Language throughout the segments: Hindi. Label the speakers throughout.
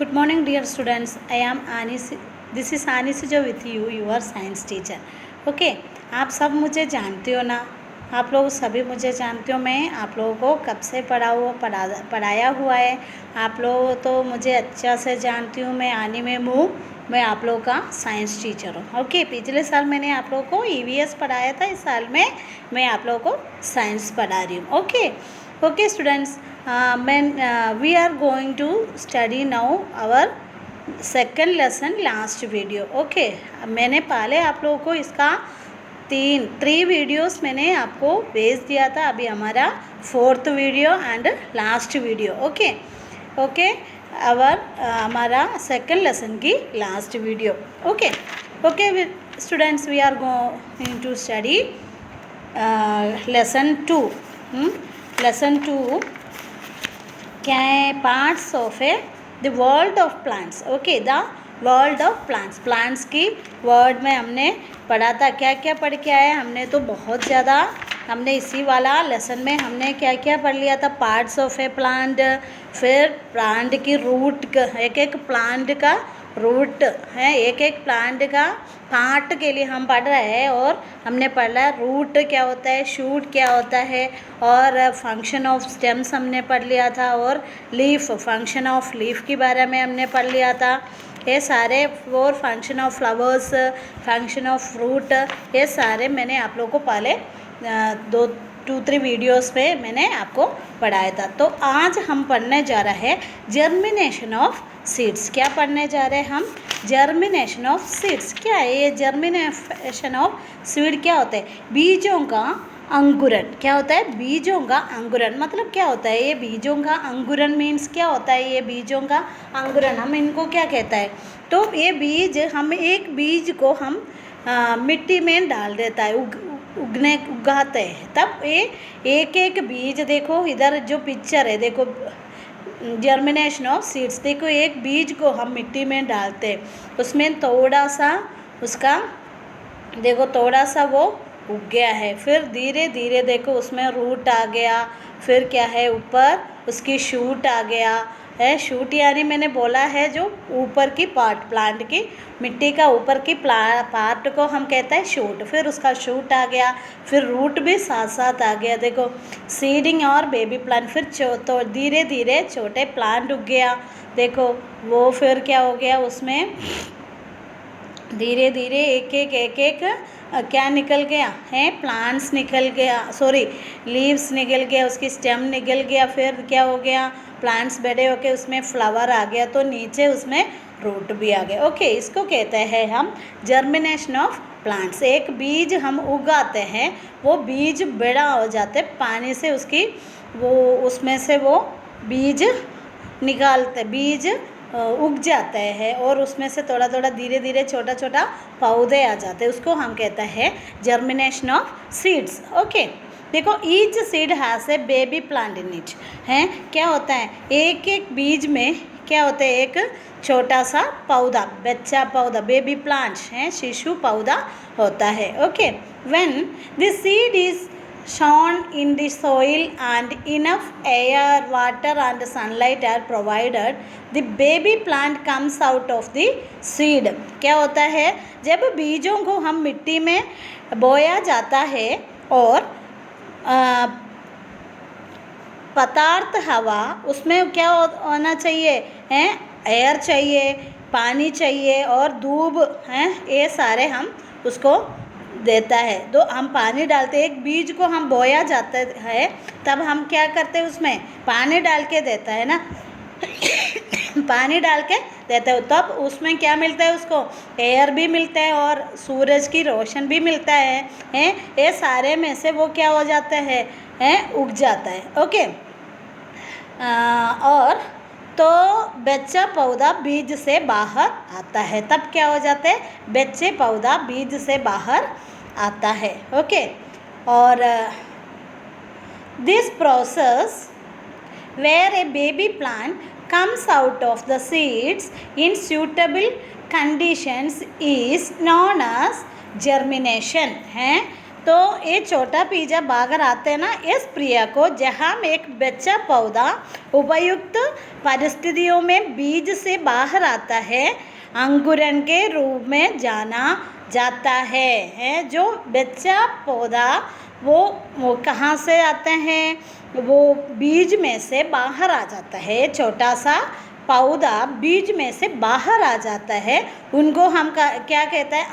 Speaker 1: Good morning, dear students. I am Anis. This is Anisija with you, your science teacher. Okay, आप सब मुझे जानते हो ना, आप लोग सभी मुझे जानते हो। मैं आप लोगों को कब से पढ़ाया हुआ है, आप लोग तो मुझे अच्छा से जानती हूँ। मैं आनी में हूँ, मैं आप लोगों का साइंस टीचर हूँ। ओके, पिछले साल मैंने आप लोगों को ईवीएस पढ़ाया था, इस साल में मैं आप लोगों को साइंस पढ़ा रही हूँ। Okay students, we are going to study now our second lesson last video. Okay, मैंने पहले आप लोगों को इसका थ्री वीडियोस मैंने आपको भेज दिया था। अभी हमारा fourth video and last video. Okay हमारा सेकंड लेसन की last video. Okay students, we are going to study lesson 2। Lesson 2 क्या है? Parts of the world of plants. Okay, the world of plants. Plants की वर्ड में हमने पढ़ा था, क्या क्या पढ़ के आए हमने तो बहुत ज़्यादा। हमने इसी वाला लेसन में हमने क्या क्या पढ़ लिया था? पार्ट्स ऑफ ए प्लांट, फिर प्लांट की रूट, एक एक प्लांट का रूट है, एक एक प्लांट का पार्ट के लिए हम पढ़ रहे हैं। और हमने पढ़ा रूट क्या होता है, शूट क्या होता है, और फंक्शन ऑफ स्टेम्स हमने पढ़ लिया था, और लीफ, फंक्शन ऑफ लीफ के बारे में हमने पढ़ लिया था। ये सारे, और function of flowers, function of fruit, ये सारे मैंने आप लोगों को पहले 2-3 वीडियोस पे मैंने आपको पढ़ाया था। तो आज हम पढ़ने जा रहे हैं जर्मिनेशन ऑफ सीड्स। क्या पढ़ने जा रहे हैं हम? Germination of seeds. क्या है ये जर्मिनेशन ऑफ सीड? क्या होता है? बीजों का अंकुरन। क्या होता है? बीजों का अंकुरन। मतलब क्या होता है ये बीजों का अंकुरन? मीन्स क्या होता है ये बीजों का अंकुरन? हम इनको क्या कहता है? तो ये बीज, हम एक बीज को हम मिट्टी में डाल देता है, उगाते हैं, तब ये एक एक बीज, देखो इधर जो पिक्चर है, देखो जर्मिनेशन ऑफ सीड्स। देखो एक बीज को हम मिट्टी में डालते हैं, उसमें थोड़ा सा उसका, देखो थोड़ा सा वो उग गया है, फिर धीरे धीरे देखो उसमें रूट आ गया, फिर क्या है ऊपर उसकी शूट आ गया है। शूट यानी मैंने बोला है जो ऊपर की पार्ट, प्लांट की मिट्टी का ऊपर की पार्ट को हम कहते हैं शूट। फिर उसका शूट आ गया, फिर रूट भी साथ साथ आ गया। देखो सीडिंग और बेबी प्लांट, फिर तो धीरे धीरे छोटे प्लांट उग गया। देखो वो फिर क्या हो गया, उसमें धीरे धीरे एक एक क्या निकल गया है? प्लांट्स निकल गया, सॉरी लीव्स निकल गया, उसकी स्टेम निकल गया, फिर क्या हो गया? प्लांट्स बड़े होके उसमें फ्लावर आ गया, तो नीचे उसमें रूट भी आ गया। ओके, इसको कहते हैं हम जर्मिनेशन ऑफ प्लांट्स। एक बीज हम उगाते हैं, वो बीज बड़ा हो जाते, पानी से उसकी वो उसमें से वो बीज निकालते, बीज उग जाते हैं, और उसमें से थोड़ा थोड़ा धीरे धीरे छोटा छोटा पौधे आ जाते हैं, उसको हम कहते हैं जर्मिनेशन ऑफ सीड्स। ओके, देखो each seed has a baby plant in it है। क्या होता है? एक एक बीज में क्या होता है? एक छोटा सा पौधा, बच्चा पौधा, बेबी प्लांट है, शिशु पौधा होता है। Okay, when the seed is shown in the soil and enough air, water and sunlight are provided, the baby plant comes out of the seed. क्या होता है? जब बीजों को हम मिट्टी में बोया जाता है और पदार्थ हवा, उसमें क्या होना चाहिए है? एयर चाहिए, पानी चाहिए और धूप है, ये सारे हम उसको देता है। तो हम पानी डालते हैं, एक बीज को हम बोया जाता है, तब हम क्या करते हैं? उसमें पानी डाल के देता है ना पानी डाल के देते हो, तब उसमें क्या मिलता है? उसको एयर भी मिलता है और सूरज की रोशन भी मिलता है ये सारे में से वो क्या हो जाता है उग जाता है। ओके, और तो बच्चा पौधा बीज से बाहर आता है, तब क्या हो जाता है? बच्चे पौधा बीज से बाहर आता है। ओके, और this process where a baby plant comes out of the seeds in suitable conditions is known as germination है। तो ये छोटा पिज्जा बाहर आते हैं ना, इस प्रिया को जहाँ एक बच्चा पौधा उपयुक्त परिस्थितियों में बीज से बाहर आता है, अंकुरन के रूप में जाना जाता है। जो बच्चा पौधा वो कहाँ से आते हैं, वो बीज में से बाहर आ जाता है। छोटा सा पौधा बीज में से बाहर आ जाता है, उनको हम क्या कहते हैं,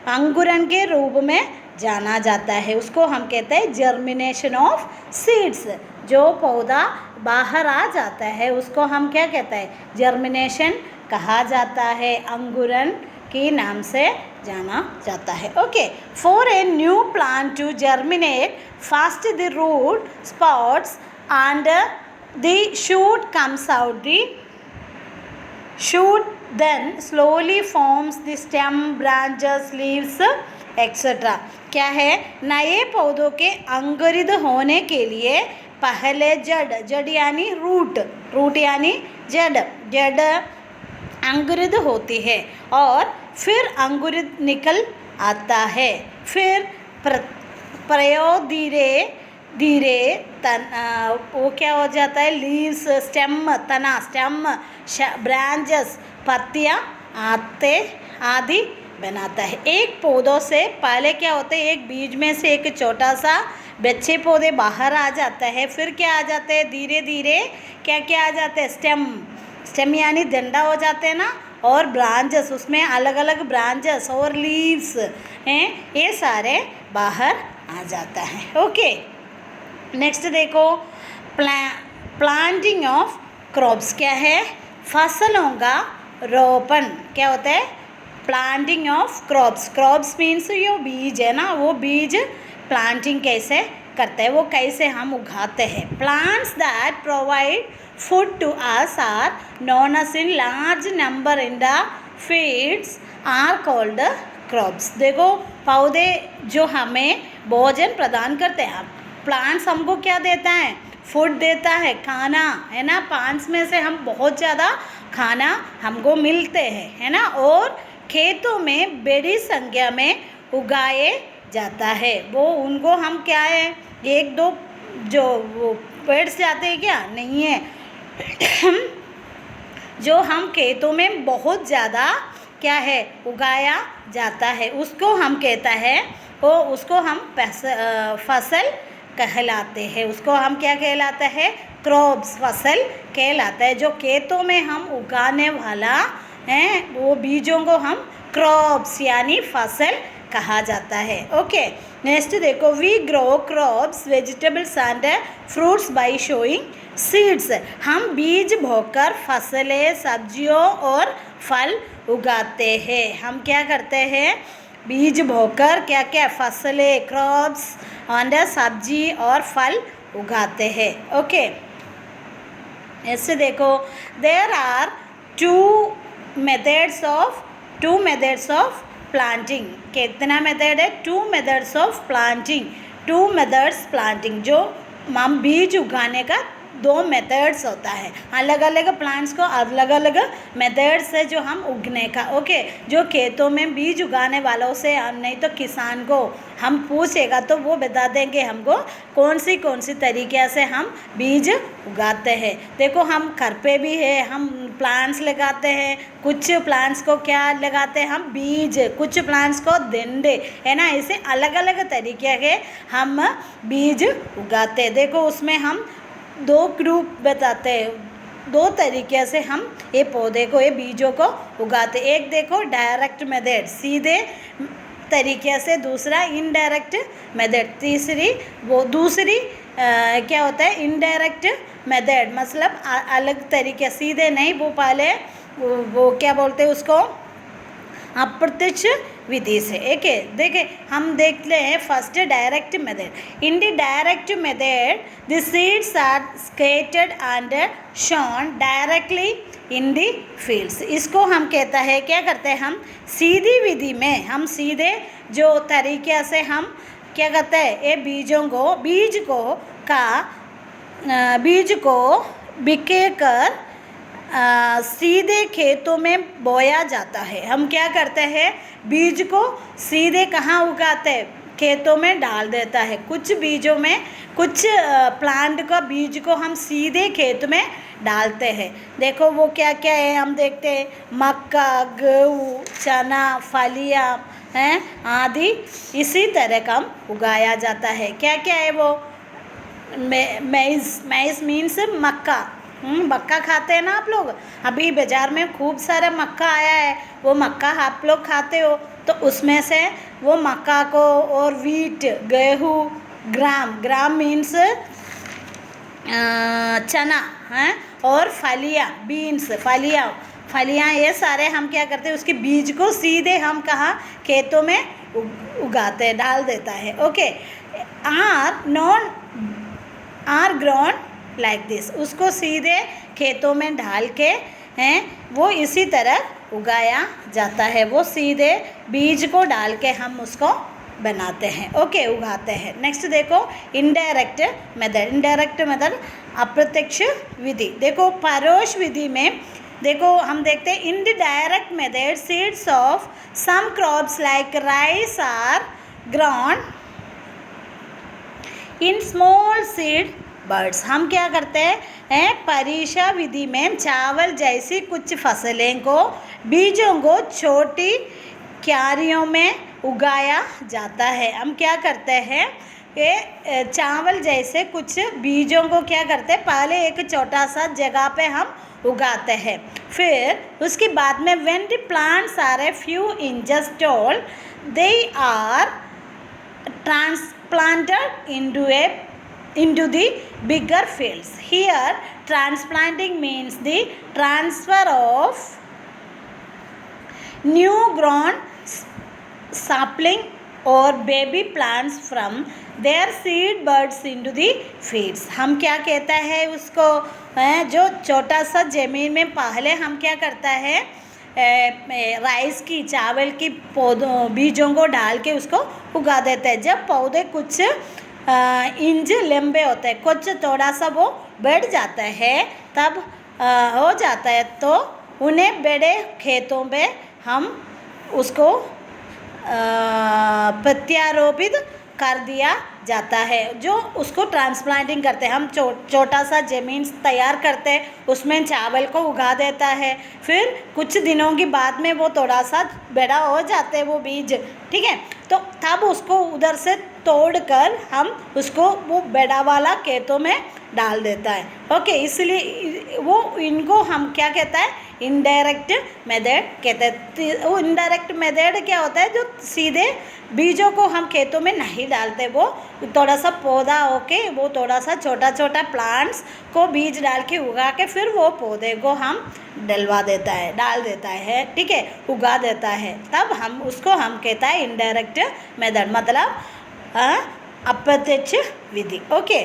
Speaker 1: अंकुरन के रूप में जाना जाता है। उसको हम कहते हैं जर्मिनेशन ऑफ सीड्स। जो पौधा बाहर आ जाता है उसको हम क्या कहते हैं, जर्मिनेशन कहा जाता है, अंकुरन के नाम से जाना जाता है। Okay, for a new plant to germinate first the root spots and the shoot comes out. The shoot then slowly forms the stem, branches, leaves, etc. क्या है, नए पौधों के अंकुरित होने के लिए पहले जड़ यानी रूट यानी जड़ अंकुरित होती है और फिर अंकुरित निकल आता है। फिर प्रयोग धीरे वो क्या हो जाता है, लीव्स, स्टेम, ब्रांचेस, पत्तियाँ आदि बनाता है। एक पौधों से पहले क्या होता है, एक बीज में से एक छोटा सा बच्चे पौधे बाहर आ जाता है, फिर क्या आ जाते हैं, धीरे धीरे क्या आ जाते हैं, स्टेम यानी डंडा हो जाते हैं ना, और ब्रांचेस, उसमें अलग अलग ब्रांचेस और लीव्स हैं, ये सारे बाहर आ जाता है। ओके, नेक्स्ट देखो, प्लांटिंग ऑफ क्रॉप्स क्या है, फसलों का रोपण क्या होता है, प्लांटिंग ऑफ क्रॉप्स मीन्स यो बीज है ना, वो बीज प्लांटिंग कैसे करते हैं, वो कैसे हम उगाते हैं। Plants that provide food to us are known as in large number in the fields are called crops. देखो, पौधे जो हमें भोजन प्रदान करते हैं, प्लांट्स हमको क्या देता है, फूड देता है, खाना है ना, प्लांट्स में से हम बहुत ज़्यादा खाना हमको मिलते हैं, है ना, और खेतों में बड़ी संख्या में उगाए जाता है। वो उनको हम क्या है, एक दो जो वो पेड़ से आते हैं क्या, नहीं है जो हम खेतों में बहुत ज़्यादा क्या है उगाया जाता है, उसको हम कहता है, वो उसको हम फसल कहलाते हैं। उसको हम क्या कहलाता है, क्रॉप्स, फसल कहलाता है। जो खेतों में हम उगाने वाला है वो बीजों को हम क्रॉप्स यानी फसल कहा जाता है। ओके, नेक्स्ट देखो, we grow crops, vegetables and fruits by sowing seeds. हम बीज बोकर फसलें, सब्जियों और फल उगाते हैं। हम क्या करते हैं, बीज बोकर क्या फसलें, क्रॉप्स और सब्जी और फल उगाते हैं। ओके, ऐसे देखो, there are two methods of planting. कितना मेथड है, टू मेथड्स ऑफ प्लांटिंग। जो हम बीज उगाने का दो मेथड्स होता है, अलग अलग प्लांट्स को अलग अलग मेथड्स है जो हम उगने का। ओके, जो खेतों में बीज उगाने वालों से, नहीं तो किसान को हम पूछेगा तो वो बता देंगे हमको कौन सी तरीके से हम बीज उगाते हैं। देखो, हम घर पे भी है, हम प्लांट्स लगाते हैं, कुछ प्लांट्स को क्या लगाते हैं हम बीज, कुछ प्लांट्स को डंडे, है ना, ऐसे अलग अलग तरीके के हम बीज उगाते हैं। देखो, उसमें हम दो ग्रुप बताते हैं, दो तरीके से हम ये पौधे को, ये बीजों को उगाते। एक देखो डायरेक्ट मेथड, सीधे तरीके से, दूसरा इनडायरेक्ट मेथड, दूसरी क्या होता है, इनडायरेक्ट मेथड, मतलब अलग तरीके, सीधे नहीं, वो पहले वो क्या बोलते हैं उसको, अप्रत्यक्ष विधि से। ओके, देखे हम देखते हैं first direct method. In the direct method the seeds are scattered and sown directly in the fields. इसको हम कहता है, क्या करते हैं हम, सीधी विधि में हम सीधे जो तरीके से हम क्या करते हैं, ये बीज को बिके कर सीधे खेतों में बोया जाता है। हम क्या करते हैं, बीज को सीधे कहाँ उगाते हैं, खेतों में डाल देता है। कुछ बीजों में, कुछ प्लांट का बीज को हम सीधे खेत में डालते हैं। देखो वो क्या क्या है हम देखते हैं, मक्का, गेहूँ, चना, फलियाँ हैं आदि इसी तरह का उगाया जाता है। क्या क्या है वो, मैइज मीन्स मक्का। मक्का खाते हैं ना आप लोग, अभी बाज़ार में खूब सारा मक्का आया है, वो मक्का आप लोग खाते हो, तो उसमें से वो मक्का को, और वीट, गेहूँ, ग्राम मीन्स चना हैं, और फलियाँ बीन्स, फलियाँ ये सारे हम क्या करते हैं, उसके बीज को सीधे हम कहाँ खेतों में उगाते हैं, डाल देता है। Okay, are grown like this, उसको सीधे खेतों में डाल के हैं वो इसी तरह उगाया जाता है। वो सीधे बीज को डाल के हम उसको बनाते हैं, ओके, उगाते हैं। नेक्स्ट देखो इनडायरेक्ट मेथड, अप्रत्यक्ष विधि। देखो परोक्ष विधि में देखो हम देखते हैं in the direct method seeds of some crops like rice are grown in small seed beds. हम क्या करते हैं, परीक्षा विधि में चावल जैसी कुछ फसलें को, बीजों को छोटी क्यारियों में उगाया जाता है। हम क्या करते हैं, ये चावल जैसे कुछ बीजों को क्या करते हैं, पहले एक छोटा सा जगह पे हम उगाते हैं, फिर उसके बाद में when the plants are a few inches tall they are transplanted into the bigger fields. Here transplanting means the transfer of new grown sapling or baby plants from their seed buds into the fields. हम क्या कहता है उसको, जो छोटा सा ज़मीन में पहले हम क्या करता है, राइस की, चावल की पौधों बीजों को डाल के उसको उगा देते हैं। जब पौधे कुछ इंच लंबे होते हैं, कुछ थोड़ा सा वो बढ़ जाता है, तब हो जाता है, तो उन्हें बड़े खेतों में हम उसको प्रत्यारोपित कर दिया जाता है, जो उसको ट्रांसप्लांटिंग करते हैं। हम छोटा सा ज़मीन तैयार करते हैं, उसमें चावल को उगा देता है, फिर कुछ दिनों के बाद में वो थोड़ा सा बड़ा हो जाते हैं वो बीज, ठीक है, तो तब उसको उधर से तोड़कर हम उसको वो बड़ा वाला खेतों में डाल देता है। ओके, इसलिए वो इनको हम क्या कहता है, इनडायरेक्ट मेथड कहते हैं। वो इनडायरेक्ट मेथड क्या होता है, जो सीधे बीजों को हम खेतों में नहीं डालते, वो थोड़ा सा पौधा होके वो थोड़ा सा छोटा छोटा प्लांट्स को बीज डाल के उगा के फिर वो पौधे को हम डाल देता है, ठीक है, उगा देता है, तब हम उसको हम कहता है इनडायरेक्ट मेथड, मतलब अप्रत्यक्ष विधि। ओके,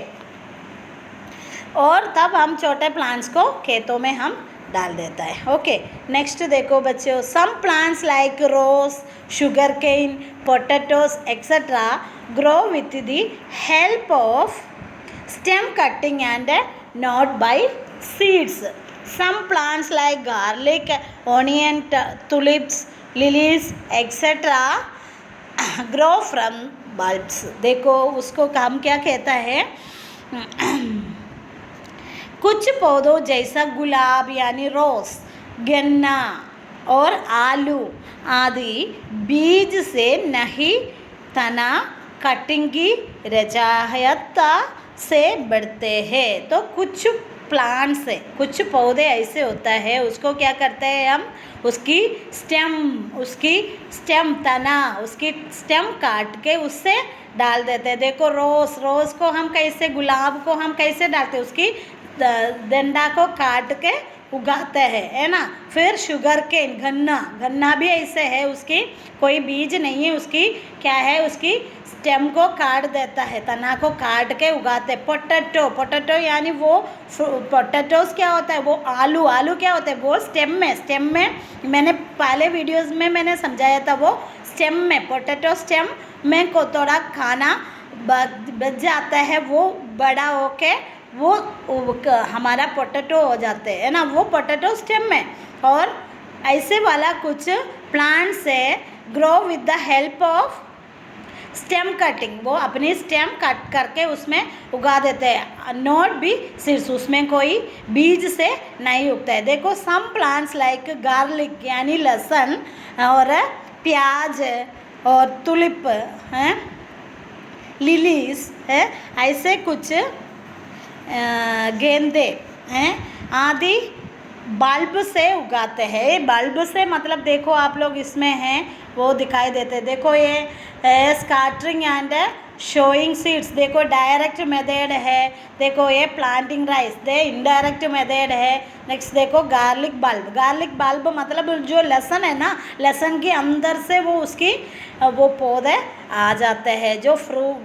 Speaker 1: और तब हम छोटे प्लांट्स को खेतों में हम डाल देता है। ओके, नेक्स्ट देखो बच्चों, some plants like rose, sugar cane, potatoes etcetera grow with the help of stem cutting and not by seeds. Some plants like garlic, onion, tulips, lilies etcetera grow from bulbs. देखो उसको हम क्या कहता है, कुछ पौधों जैसा गुलाब यानी रोज, गन्ना और आलू आदि बीज से नहीं, तना कटिंग की रजायता से बढ़ते हैं। तो कुछ प्लांट से, कुछ पौधे ऐसे होता है, उसको क्या करते हैं हम, उसकी स्टेम तना, उसकी स्टेम काट के उससे डाल देते हैं। देखो रोज़ को हम कैसे, गुलाब को हम कैसे डालते हैं, उसकी डंडा को काट के उगाते हैं, है ना। फिर शुगर केन, गन्ना भी ऐसे है, उसकी कोई बीज नहीं है, उसकी क्या है, उसकी स्टेम को काट देता है, तना को काट के उगाते हैं। पोटैटो यानी वो पोटैटोस क्या होता है, वो आलू क्या होता है, वो स्टेम में मैंने पहले वीडियोस में मैंने समझाया था, वो स्टेम में, पोटैटो स्टेम में को थोड़ा खाना बच जाता है, वो बड़ा होके वो हमारा पोटैटो हो जाते हैं ना, वो पोटैटो स्टेम में। और ऐसे वाला कुछ प्लांट से grow with the help of stem cutting, वो अपनी स्टेम कट करके उसमें उगा देते हैं, नॉट बी सीड्स, उसमें कोई बीज से नहीं उगता है। देखो सम प्लांट्स लाइक गार्लिक यानी लहसुन और प्याज और तुलिप हैं, लिलीज है, ऐसे कुछ गेंदे हैं आदि बल्ब से उगाते हैं। बल्ब से मतलब देखो आप लोग इसमें हैं वो दिखाई देते हैं। देखो ये स्कैटरिंग एंड शोइंग सीड्स, देखो डायरेक्ट मेथड है। देखो ये प्लांटिंग राइस, दे इनडायरेक्ट मेथड है। नेक्स्ट देखो गार्लिक बल्ब, गार्लिक बल्ब मतलब जो लहसुन है ना, लहसुन के अंदर से वो उसकी वो पौधे आ जाते हैं। जो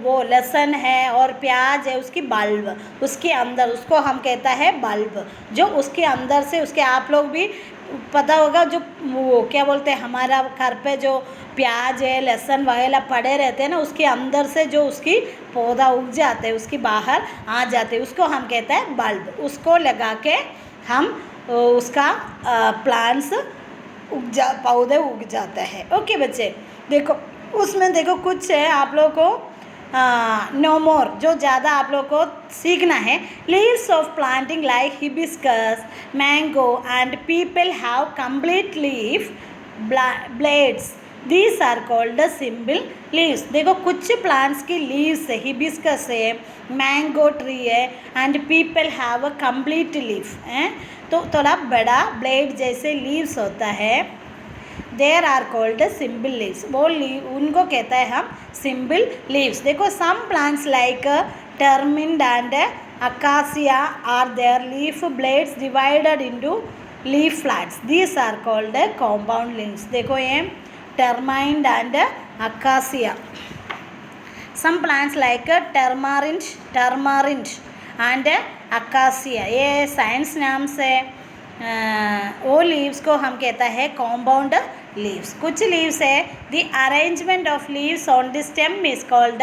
Speaker 1: वो लहसुन है और प्याज है उसकी बल्ब, उसके अंदर उसको हम कहता है बल्ब, जो उसके अंदर से उसके आप लोग भी पता होगा जो वो क्या बोलते हैं हमारा घर पे जो प्याज है लहसुन वगैरह पड़े रहते हैं ना, उसके अंदर से जो उसकी पौधा उग जाते हैं, उसकी बाहर आ जाते हैं, उसको हम कहते हैं बल्ब। उसको लगा के हम उसका प्लांट्स पौधे उग जाते हैं। ओके बच्चे, देखो उसमें देखो कुछ है आप लोगों को नो मोर, जो ज़्यादा आप लोग को सीखना है। Leaves of planting like hibiscus, mango and peepal have complete leaf blades, these are called simple leaves. देखो कुछ प्लांट्स की लीव्स है, हिबिस्कस है, मैंगो ट्री है and peepal have a complete leaf है, तो थोड़ा बड़ा ब्लेड जैसे लीव्स होता है, there are called simple leaves, वो उनको कहता है हम सिंपल लीव्स। देखो some plants like tamarind and acacia are their leaf blades divided into leaf flats, these are called compound leaves. देखो ये tamarind and acacia, some plants like tamarind and acacia, ये साइंस नाम से वो लीव्स को हम कहता है कॉम्पाउंड लीव्स। कुछ लीव्स है, the arrangement of leaves on the stem is called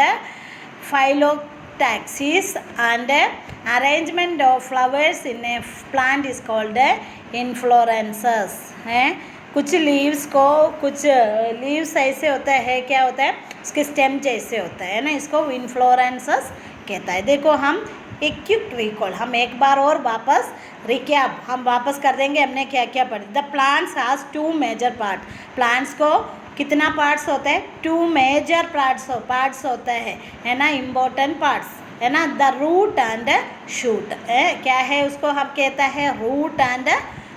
Speaker 1: phyllotaxis and arrangement of flowers in a plant is called inflorescences है। कुछ लीव्स को कुछ लीव्स ऐसे होता है, क्या होता है उसके स्टेम जैसे होता है ना, इसको इन्फ्लोरेंसेस कहता है। देखो हम एक क्विक रिकॉल, हम एक बार और वापस रिकैप हम वापस कर देंगे हमने क्या क्या पढ़ा। The plants has two major part, plants को कितना पार्ट्स होता है, टू मेजर पार्ट्स होता है ना, इम्पोर्टेंट पार्ट्स है ना, द रूट एंड शूट है, क्या है उसको हम कहता है root and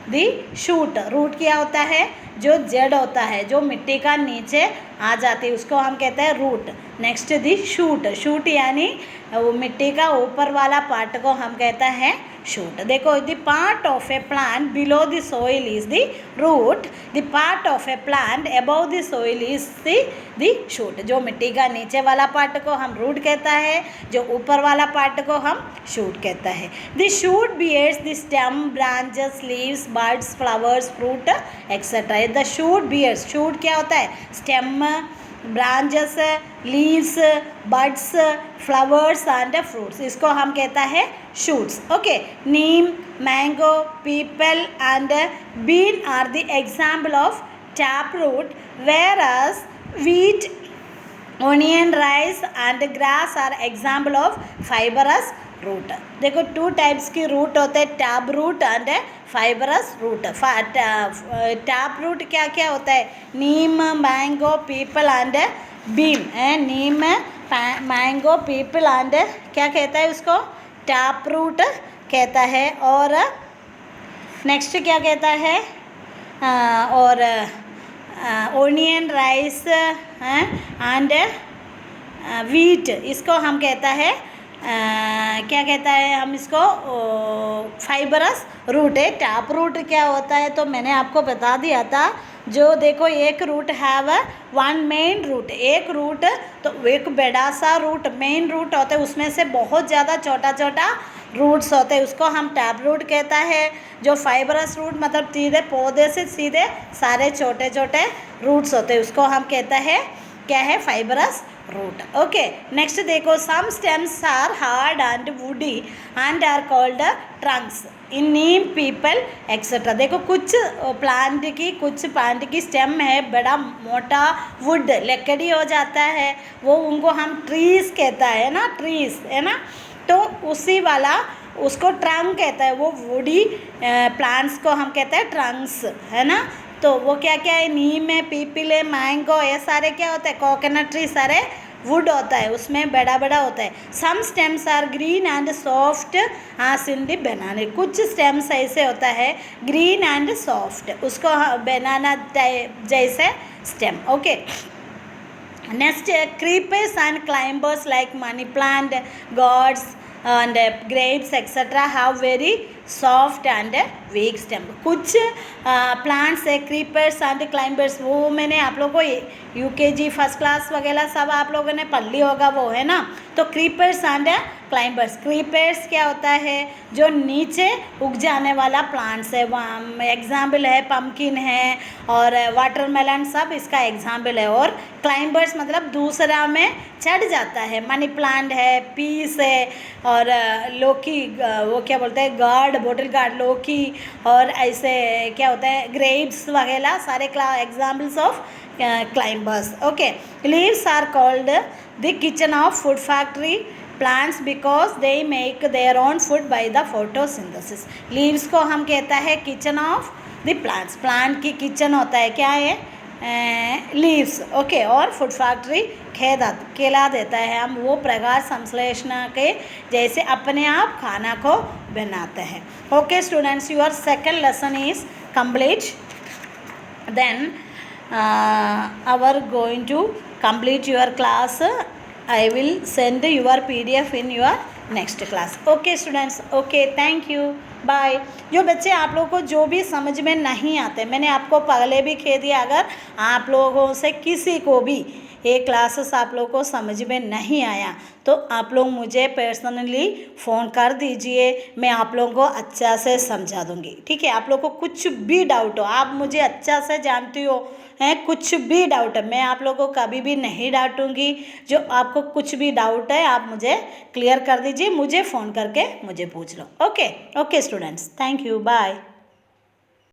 Speaker 1: the shoot. Root क्या होता है, जो जड़ होता है जो मिट्टी का नीचे आ जाती है उसको हम कहते हैं root. Next the shoot, shoot यानी वो मिट्टी का ऊपर वाला पार्ट को हम कहता है शूट। देखो the part of a plant below the soil is the root, the part of a plant above the soil is the shoot. जो मिट्टी का नीचे वाला पार्ट को हम रूट कहता है, जो ऊपर वाला पार्ट को हम शूट कहता है। The shoot bears the stem, branches, leaves, buds, flowers, fruit etcetera. The shoot bears, shoot क्या होता है, stem, branches, leaves, buds, flowers and fruits, इसको हम कहता है shoots. Okay, neem, mango, peepal and bean are the example of tap root, whereas wheat, onion, rice and grass are example of fibrous root. देखो टू टाइप्स की रूट होते हैं, tap root and fibrous root. Tap root क्या क्या होता है, neem, mango, peepal and bean है, नीम, मैंगो, पीपल एंड क्या कहता है उसको, टैप रूट कहता है। और नेक्स्ट क्या कहता है, और ओनियन, राइस एंड वीट, इसको हम कहता है क्या कहता है, हम इसको फाइबरस रूट है। टैप रूट क्या होता है तो मैंने आपको बता दिया था, जो देखो एक root have one main root, एक रूट तो एक बड़ा सा रूट मेन रूट होता है, उसमें से बहुत ज़्यादा छोटा छोटा रूट्स होते हैं, उसको हम टैप रूट कहता है। जो फाइबरस रूट मतलब सीधे पौधे से सीधे सारे छोटे छोटे रूट्स होते हैं, उसको हम कहता है क्या है, फाइबरस रूट. ओके, नेक्स्ट देखो, some stems are hard and woody and are called trunks in neem peepal etcetera. देखो कुछ प्लांट की स्टेम है बड़ा मोटा, वुड लकड़ी हो जाता है, वो उनको हम ट्रीज कहता है ना, ट्रीज है ना, तो उसी वाला उसको ट्रंक कहता है. वो वुडी प्लांट्स को हम कहते हैं ट्रंक्स, है ना. तो वो क्या क्या है, नीम है, पीपल है, मैंगो, ये सारे क्या होते हैं, कोकोनट ट्री सारे वुड होता है, उसमें बड़ा बड़ा होता है. Some stems are green and soft as in the banana. कुछ स्टेम्स ऐसे होता है ग्रीन एंड सॉफ्ट, उसको बनाना जैसे stem. Okay, next creepers and climbers like money plant, gourds and grapes etc. have very soft and weak stem. कुछ प्लांट्स है क्रीपर्स एंड क्लाइंबर्स, वो मैंने आप लोगों को यूकेजी फर्स्ट क्लास वगैरह सब आप लोगों ने पढ़ ली होगा, वो है ना. तो क्रीपर्स एंड क्लाइंबर्स, क्रीपर्स क्या होता है, जो नीचे उग जाने वाला प्लांट्स है. एग्जाम्पल है पम्पकिन है और वाटरमेलन, सब इसका एग्जाम्पल है. और क्लाइंबर्स मतलब दूसरा में चढ़ जाता है, मनी प्लांट है, पीस है और लौकी, वो क्या बोलते हैं, गार्ड, बोटल गार्ड, लौकी, और ऐसे क्या होता है ग्रेप्स वगैरह, सारे examples of climbers. Okay, leaves are called the kitchen of food factory plants because they make their own food by the photosynthesis. Leaves को हम कहता है kitchen of the plants, plant की किचन होता है, क्या है, लीव्स. ओके, और फूड फैक्ट्री खिला देता है, हम वो प्रकाश संश्लेषण के जैसे अपने आप खाना को बनाते हैं. Okay students, your second lesson is complete. Then our going to complete your class. I will send your PDF in your next class. Okay students, okay, thank you, bye. जो बच्चे आप लोगों को जो भी समझ में नहीं आते, मैंने आपको पहले भी कह दिया, अगर आप लोगों से किसी को भी ये क्लासेस आप लोगों को समझ में नहीं आया तो आप लोग मुझे पर्सनली फ़ोन कर दीजिए, मैं आप लोगों को अच्छा से समझा दूंगी. ठीक है, आप लोग को कुछ भी डाउट हो, आप मुझे अच्छा से जानती हो हैं, कुछ भी डाउट है मैं आप लोगों को कभी भी नहीं डांटूंगी. जो आपको कुछ भी डाउट है आप मुझे क्लियर कर दीजिए, मुझे फ़ोन करके मुझे पूछ लो. Okay okay students, thank you, bye.